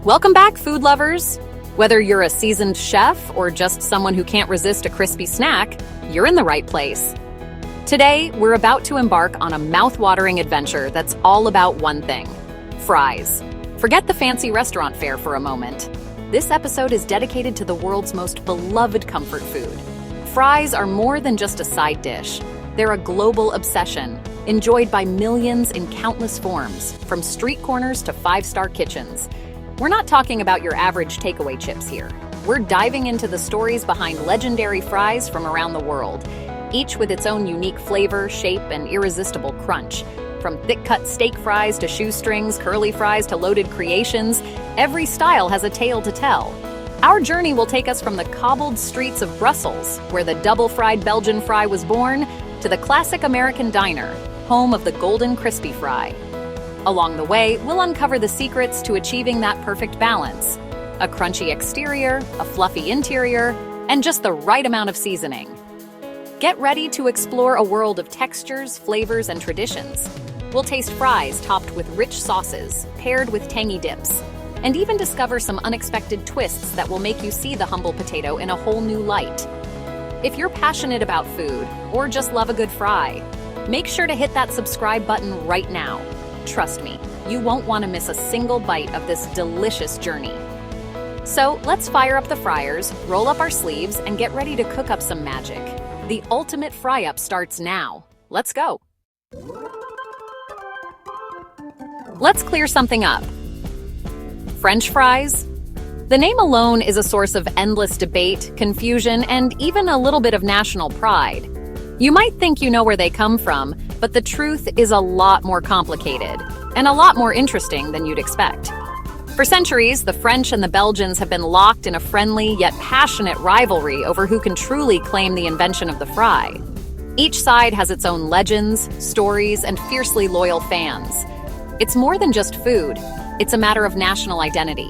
Welcome back, food lovers! Whether you're a seasoned chef or just someone who can't resist a crispy snack, you're in the right place. Today, we're about to embark on a mouth-watering adventure that's all about one thing: fries. Forget the fancy restaurant fare for a moment. This episode is dedicated to the world's most beloved comfort food. Fries are more than just a side dish. They're a global obsession, enjoyed by millions in countless forms, from street corners to five-star kitchens. We're not talking about your average takeaway chips here. We're diving into the stories behind legendary fries from around the world, each with its own unique flavor, shape, and irresistible crunch. From thick-cut steak fries to shoestrings, curly fries to loaded creations, every style has a tale to tell. Our journey will take us from the cobbled streets of Brussels, where the double-fried Belgian fry was born, to the classic American diner, home of the golden crispy fry. Along the way, we'll uncover the secrets to achieving that perfect balance: a crunchy exterior, a fluffy interior, and just the right amount of seasoning. Get ready to explore a world of textures, flavors, and traditions. We'll taste fries topped with rich sauces, paired with tangy dips, and even discover some unexpected twists that will make you see the humble potato in a whole new light. If you're passionate about food, or just love a good fry, make sure to hit that subscribe button right now. Trust me, you won't want to miss a single bite of this delicious journey. So let's fire up the fryers, roll up our sleeves, and get ready to cook up some magic. The ultimate fry-up starts now. Let's go. Let's clear something up. French fries? The name alone is a source of endless debate, confusion, and even a little bit of national pride. You might think you know where they come from, but the truth is a lot more complicated and a lot more interesting than you'd expect. For centuries, the French and the Belgians have been locked in a friendly yet passionate rivalry over who can truly claim the invention of the fry. Each side has its own legends, stories, and fiercely loyal fans. It's more than just food, it's a matter of national identity.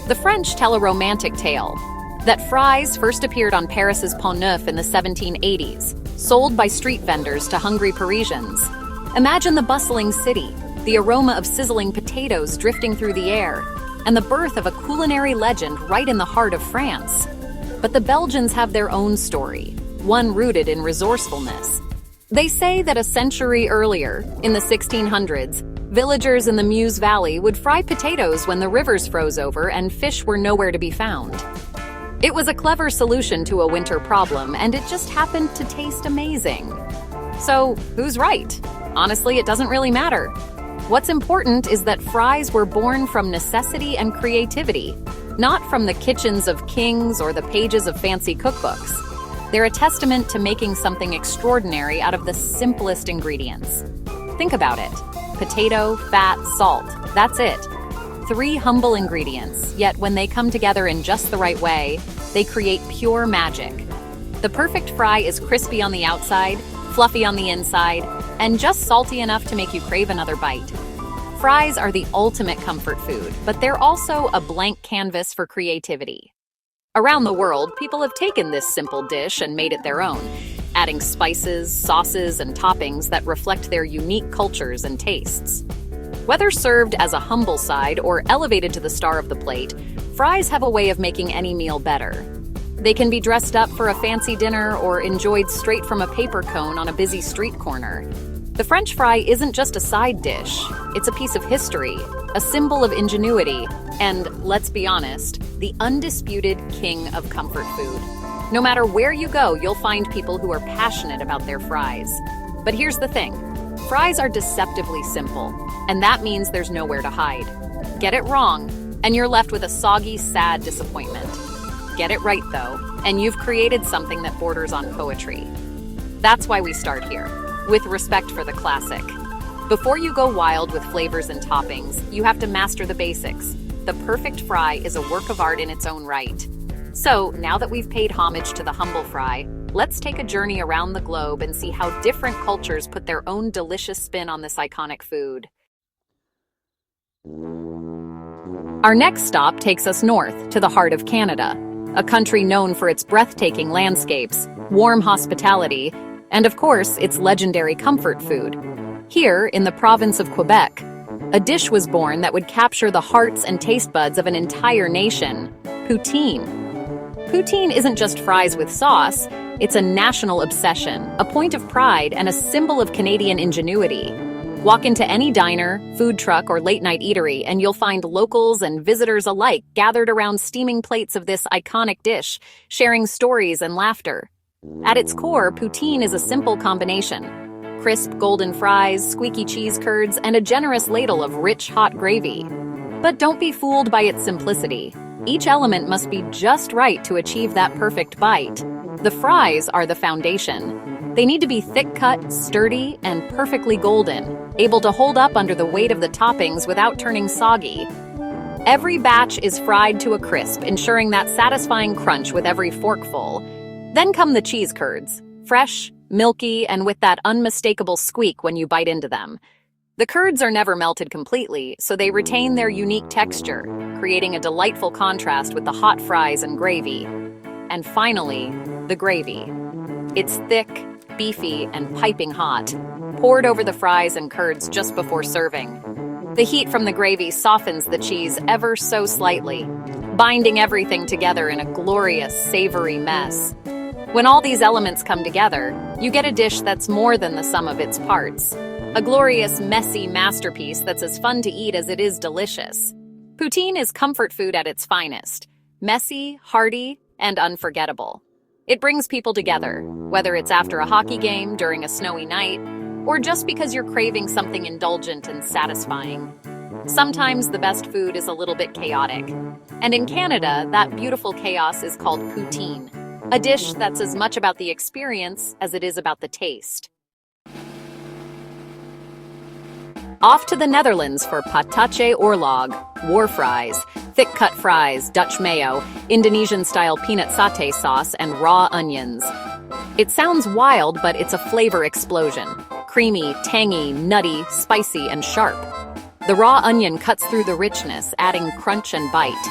The French tell a romantic tale that fries first appeared on Paris's Pont Neuf in the 1780s, sold by street vendors to hungry Parisians. Imagine the bustling city, the aroma of sizzling potatoes drifting through the air, and the birth of a culinary legend right in the heart of France. But the Belgians have their own story, one rooted in resourcefulness. They say that a century earlier, in the 1600s, villagers in the Meuse Valley would fry potatoes when the rivers froze over and fish were nowhere to be found. It was a clever solution to a winter problem, and it just happened to taste amazing. So, who's right? Honestly, it doesn't really matter. What's important is that fries were born from necessity and creativity, not from the kitchens of kings or the pages of fancy cookbooks. They're a testament to making something extraordinary out of the simplest ingredients. Think about it. Potato, fat, salt. That's it. 3 humble ingredients, yet when they come together in just the right way, they create pure magic. The perfect fry is crispy on the outside, fluffy on the inside, and just salty enough to make you crave another bite. Fries are the ultimate comfort food, but they're also a blank canvas for creativity. Around the world, people have taken this simple dish and made it their own, adding spices, sauces, and toppings that reflect their unique cultures and tastes. Whether served as a humble side or elevated to the star of the plate, fries have a way of making any meal better. They can be dressed up for a fancy dinner or enjoyed straight from a paper cone on a busy street corner. The French fry isn't just a side dish, it's a piece of history, a symbol of ingenuity, and, let's be honest, the undisputed king of comfort food. No matter where you go, you'll find people who are passionate about their fries. But here's the thing. Fries are deceptively simple, and that means there's nowhere to hide. Get it wrong, and you're left with a soggy, sad disappointment. Get it right, though, and you've created something that borders on poetry. That's why we start here, with respect for the classic. Before you go wild with flavors and toppings, you have to master the basics. The perfect fry is a work of art in its own right. So, now that we've paid homage to the humble fry, let's take a journey around the globe and see how different cultures put their own delicious spin on this iconic food. Our next stop takes us north to the heart of Canada, a country known for its breathtaking landscapes, warm hospitality, and of course, its legendary comfort food. Here, in the province of Quebec, A dish was born that would capture the hearts and taste buds of an entire nation: poutine. Poutine isn't just fries with sauce, it's a national obsession, a point of pride, and a symbol of Canadian ingenuity. Walk into any diner, food truck, or late-night eatery, and you'll find locals and visitors alike gathered around steaming plates of this iconic dish, sharing stories and laughter. At its core, poutine is a simple combination: crisp golden fries, squeaky cheese curds, and a generous ladle of rich, hot gravy. But don't be fooled by its simplicity. Each element must be just right to achieve that perfect bite. The fries are the foundation. They need to be thick-cut, sturdy, and perfectly golden, able to hold up under the weight of the toppings without turning soggy. Every batch is fried to a crisp, ensuring that satisfying crunch with every forkful. Then come the cheese curds, fresh, milky, and with that unmistakable squeak when you bite into them. The curds are never melted completely, so they retain their unique texture, creating a delightful contrast with the hot fries and gravy. And finally, the gravy. It's thick, beefy, and piping hot, poured over the fries and curds just before serving. The heat from the gravy softens the cheese ever so slightly, binding everything together in a glorious, savory mess. When all these elements come together, you get a dish that's more than the sum of its parts. A glorious, messy masterpiece that's as fun to eat as it is delicious. Poutine is comfort food at its finest: messy, hearty, and unforgettable. It brings people together, whether it's after a hockey game, during a snowy night, or just because you're craving something indulgent and satisfying. Sometimes the best food is a little bit chaotic. And in Canada, that beautiful chaos is called poutine, a dish that's as much about the experience as it is about the taste. Off to the Netherlands for patace oorlog, war fries, thick-cut fries, Dutch mayo, Indonesian-style peanut satay sauce, and raw onions. It sounds wild, but it's a flavor explosion. Creamy, tangy, nutty, spicy, and sharp. The raw onion cuts through the richness, adding crunch and bite.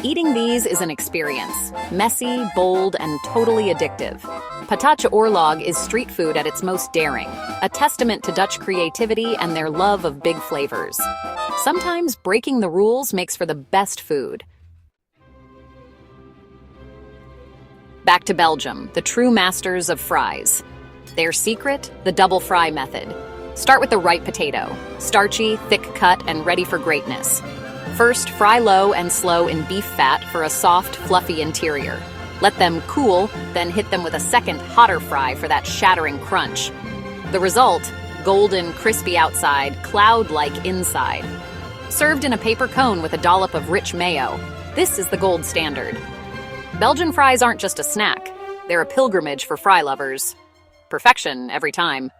Eating these is an experience, messy, bold, and totally addictive. Patace oorlog is street food at its most daring, a testament to Dutch creativity and their love of big flavors. Sometimes breaking the rules makes for the best food. Back to Belgium, the true masters of fries. Their secret, the double fry method. Start with the right potato, starchy, thick-cut, and ready for greatness. First, fry low and slow in beef fat for a soft, fluffy interior. Let them cool, then hit them with a second, hotter fry for that shattering crunch. The result, golden, crispy outside, cloud-like inside. Served in a paper cone with a dollop of rich mayo, this is the gold standard. Belgian fries aren't just a snack. They're a pilgrimage for fry lovers. Perfection every time.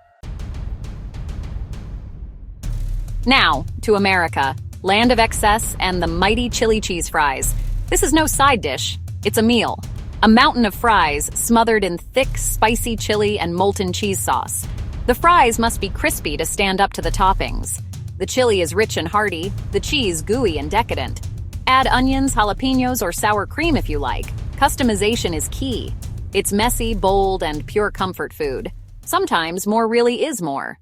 Now, to America, land of excess and the mighty chili cheese fries. This is no side dish, it's a meal. A mountain of fries smothered in thick, spicy chili and molten cheese sauce. The fries must be crispy to stand up to the toppings. The chili is rich and hearty, the cheese gooey and decadent. Add onions, jalapenos, or sour cream if you like. Customization is key. It's messy, bold, and pure comfort food. Sometimes more really is more.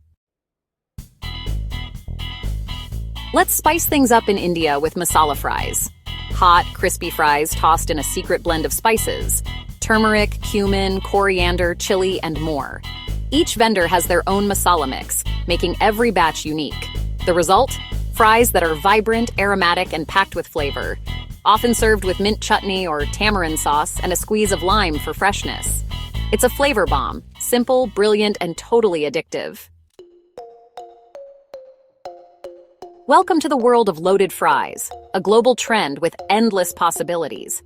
Let's spice things up in India with masala fries. Hot, crispy fries tossed in a secret blend of spices: turmeric, cumin, coriander, chili, and more. Each vendor has their own masala mix, making every batch unique. The result? Fries that are vibrant, aromatic, and packed with flavor. Often served with mint chutney or tamarind sauce and a squeeze of lime for freshness. It's a flavor bomb, simple, brilliant, and totally addictive. Welcome to the world of loaded fries, a global trend with endless possibilities.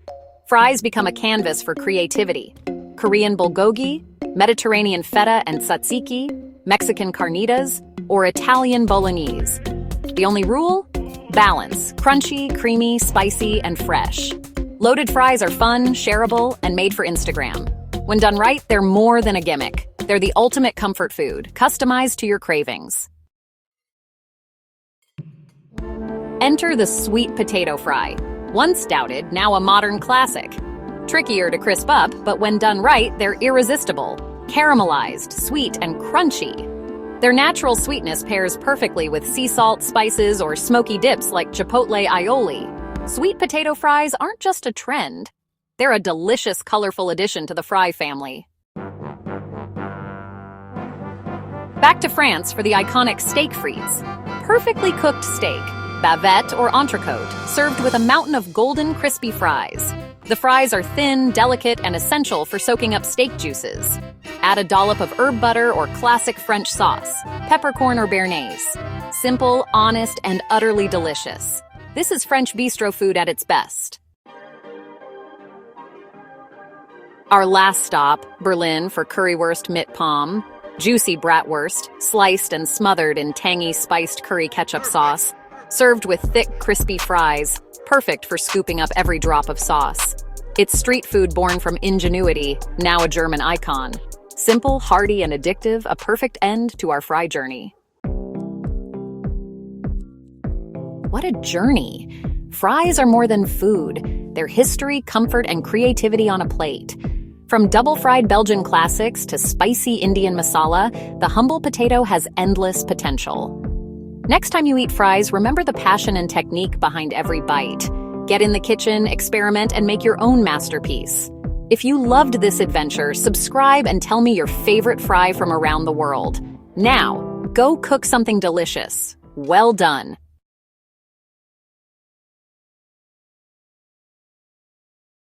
Fries become a canvas for creativity. Korean bulgogi, Mediterranean feta and tzatziki, Mexican carnitas, or Italian bolognese. The only rule? Balance: crunchy, creamy, spicy, and fresh. Loaded fries are fun, shareable, and made for Instagram. When done right, they're more than a gimmick. They're the ultimate comfort food, customized to your cravings. Enter the sweet potato fry. Once doubted, now a modern classic. Trickier to crisp up, but when done right, they're irresistible. Caramelized, sweet, and crunchy. Their natural sweetness pairs perfectly with sea salt, spices, or smoky dips like chipotle aioli. Sweet potato fries aren't just a trend. They're a delicious, colorful addition to the fry family. Back to France for the iconic steak frites. Perfectly cooked steak, bavette or entrecote, served with a mountain of golden, crispy fries. The fries are thin, delicate, and essential for soaking up steak juices. Add a dollop of herb butter or classic French sauce, peppercorn or béarnaise. Simple, honest, and utterly delicious. This is French bistro food at its best. Our last stop, Berlin for currywurst mit Pommes. Juicy bratwurst, sliced and smothered in tangy spiced curry ketchup sauce, served with thick, crispy fries, perfect for scooping up every drop of sauce. It's street food born from ingenuity, now a German icon. Simple, hearty, and addictive, a perfect end to our fry journey. What a journey! Fries are more than food. They're history, comfort, and creativity on a plate. From double-fried Belgian classics to spicy Indian masala, the humble potato has endless potential. Next time you eat fries, remember the passion and technique behind every bite. Get in the kitchen, experiment, and make your own masterpiece. If you loved this adventure, subscribe and tell me your favorite fry from around the world. Now, go cook something delicious. Well done!